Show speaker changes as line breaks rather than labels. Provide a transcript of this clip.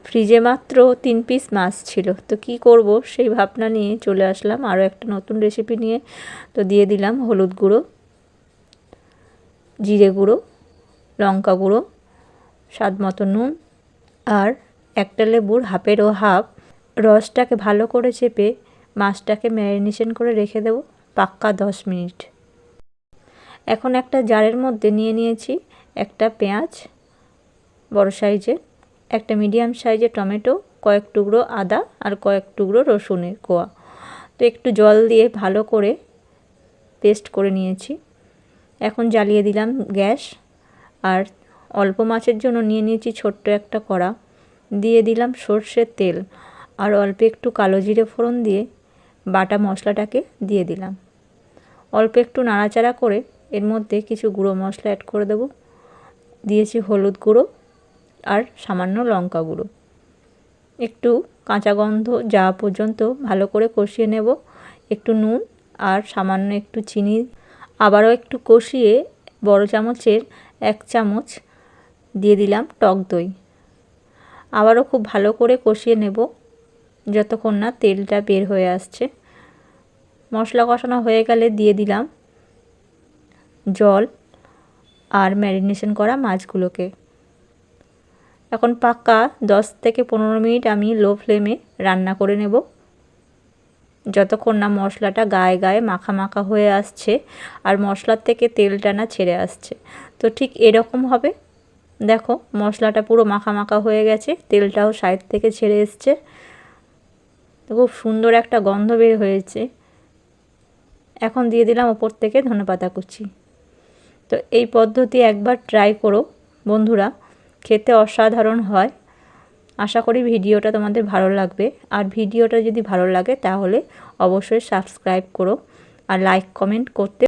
ফ্রিজে মাত্র 3 পিস মাছ ছিল। তো কি করব সেই ভাবনা নিয়ে চলে আসলাম আরও একটা নতুন রেসিপি নিয়ে। তো দিয়ে দিলাম হলুদ গুঁড়ো, জিরে গুঁড়ো, লঙ্কা গুঁড়ো, স্বাদ মতো নুন আর একটা লেবুর হাফেরও হাফ রসটাকে ভালো করে চেপে মাছটাকে ম্যারিনেশন করে রেখে দেব পাক্কা 10 মিনিট। এখন একটা জারের মধ্যে নিয়ে নিয়েছি একটা পেঁয়াজ বড় সাইজের, একটা মিডিয়াম সাইজের টমেটো, কয়েক টুকরো আদা আর কয়েক টুকরো রসুনের কোয়া। তো একটু জল দিয়ে ভালো করে পেস্ট করে নিয়েছি। এখন জ্বালিয়ে দিলাম গ্যাস আর অল্প মাছের জন্য নিয়ে নিয়েছি ছোট্ট একটা কড়া। দিয়ে দিলাম সর্ষের তেল আর অল্প একটু কালো জিরে ফোড়ন দিয়ে বাটা মশলাটাকে দিয়ে দিলাম। অল্প একটু নাড়াচাড়া করে এর মধ্যে কিছু গুঁড়ো মশলা অ্যাড করে দেব। দিয়েছি হলুদ গুঁড়ো আর সামান্য লঙ্কা গুঁড়ো। একটু কাঁচা গন্ধ যাওয়া পর্যন্ত ভালো করে কষিয়ে নেব। একটু নুন আর সামান্য একটু চিনি আবারও একটু কষিয়ে বড় চামচের 1 চামচ দিয়ে দিলাম টক দই। আবারও খুব ভালো করে কষিয়ে নেব যতক্ষণ না তেলটা বের হয়ে আসছে। মশলা কষানো হয়ে গেলে দিয়ে দিলাম জল আর ম্যারিনেশন করা মাছগুলোকে। এখন পাক্কা 10 থেকে 15 মিনিট আমি লো ফ্লেমে রান্না করে নেব যতক্ষণ না মশলাটা গায়ে গায়ে মাখা মাখা হয়ে আসছে আর মশলার থেকে তেলটা না ছেড়ে আসছে। তো ঠিক এরকম হবে। দেখো মশলাটা পুরো মাখা মাখা হয়ে গেছে, তেলটাও সাইড থেকে ছেড়ে এসছে। তো খুব সুন্দর একটা গন্ধ বের হয়েছে। এখন দিয়ে দিলাম ওপর থেকে ধনেপাতা কুচি। তো এই পদ্ধতি একবার ট্রাই করো বন্ধুরা, খেতে অসাধারণ হয়। আশা করি ভিডিওটা তোমাদের ভালো লাগবে। আর ভিডিওটা যদি ভালো লাগে তাহলে অবশ্যই সাবস্ক্রাইব করো আর লাইক কমেন্ট করতে